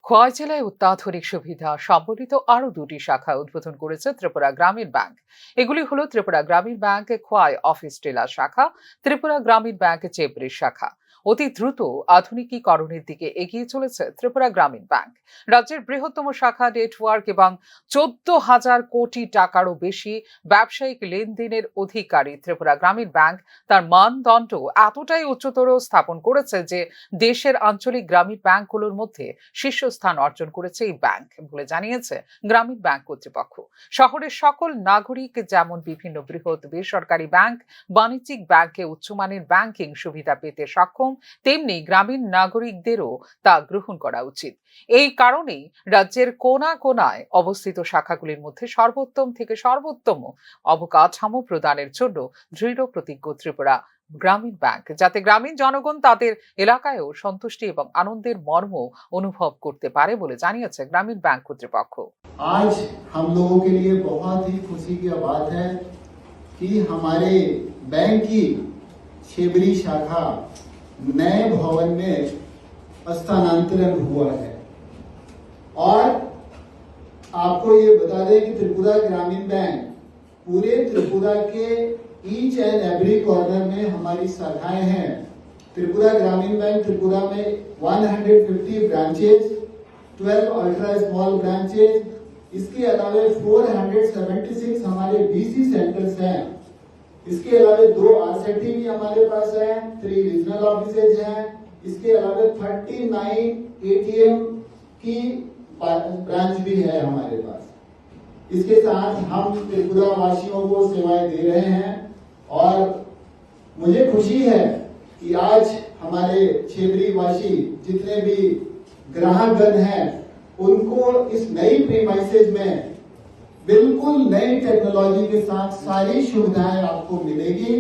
খোয়াই জেলায় অত্যাধুনিক সুবিধা সম্বলিত আরো দুটি শাখা উদ্বোধন করেছে ত্রিপুরা গ্রামীণ ব্যাংক। এগুলি হলো ত্রিপুরা গ্রামীণ ব্যাংক খোয়াই অফিস টেলার শাখা, ত্রিপুরা গ্রামীণ ব্যাংক চেবড়ি শাখা। অতি দ্রুত আধুনিকীকরণের দিকে এগিয়ে চলেছে ত্রিপুরা গ্রামীণ ব্যাংক। রাজ্যের বৃহত্তম শাখা নেটওয়ার্ক এবং 14,000 কোটি টাকারও বেশি ব্যবসায়িক লেনদেনের অধিকারী ত্রিপুরা গ্রামীণ ব্যাংক তার মানদণ্ড এতটাই উচ্চতর স্থাপন করেছে যে দেশের আঞ্চলিক গ্রামীণ ব্যাংকগুলোর মধ্যে শীর্ষস্থান অর্জন করেছে এই ব্যাংক বলে জানিয়েছে গ্রামীণ ব্যাংক কর্তৃপক্ষ। শহরের সকল নাগরিক যেমন বিভিন্ন বৃহৎ বেসরকারি ব্যাংক, বাণিজ্যিক ব্যাংকে উচ্চমানের ব্যাংকিং সুবিধা পেতে সক্ষম, তেমনি গ্রামীণ নাগরিকদেরও তা গ্রহণ করা উচিত। এই কারণেই রাজ্যের কোনা কোনায় অবস্থিত শাখাগুলির মধ্যে সর্বোত্তম থেকে সর্বোত্তম অবকাঠামো প্রদানের জন্য দৃঢ় প্রতিজ্ঞ ত্রিপুরা গ্রামীণ ব্যাংক, যাতে গ্রামীণ জনগণ তাদের এলাকায়ও সন্তুষ্টি এবং আনন্দের মর্ম অনুভব করতে পারে বলে জানিয়েছে গ্রামীণ ব্যাংক কর্তৃপক্ষ। आज हम लोगों के लिए बहुत ही खुशी की बात है कि हमारे बैंक की छेबरी शाखा नए भवन में स्थानांतरण हुआ है। और आपको ये बता दें कि त्रिपुरा ग्रामीण बैंक पूरे त्रिपुरा के ईच एंड एवरी कॉर्नर में हमारी शाखाएं हैं। त्रिपुरा ग्रामीण बैंक त्रिपुरा में 150 ब्रांचेज, 12 अल्ट्रा स्मॉल ब्रांचेज, इसके अलावा 476 हमारे बीसी सेंटर्स हैं। इसके अलावा 2 आरसेटी भी हमारे पास है, 3 रीजनल ऑफिसेज हैं। इसके अलावा 39 एटीएम की ब्रांच भी है हमारे पास। इसके साथ हम त्रिपुरा वासियों को सेवाएं दे रहे हैं और मुझे खुशी है कि आज हमारे छेबरी वासी जितने भी ग्राहकगण हैं उनको इस नई प्रीमाइसेज में बिल्कुल नई टेक्नोलॉजी के साथ सारी सुविधाएं आपको मिलेगी।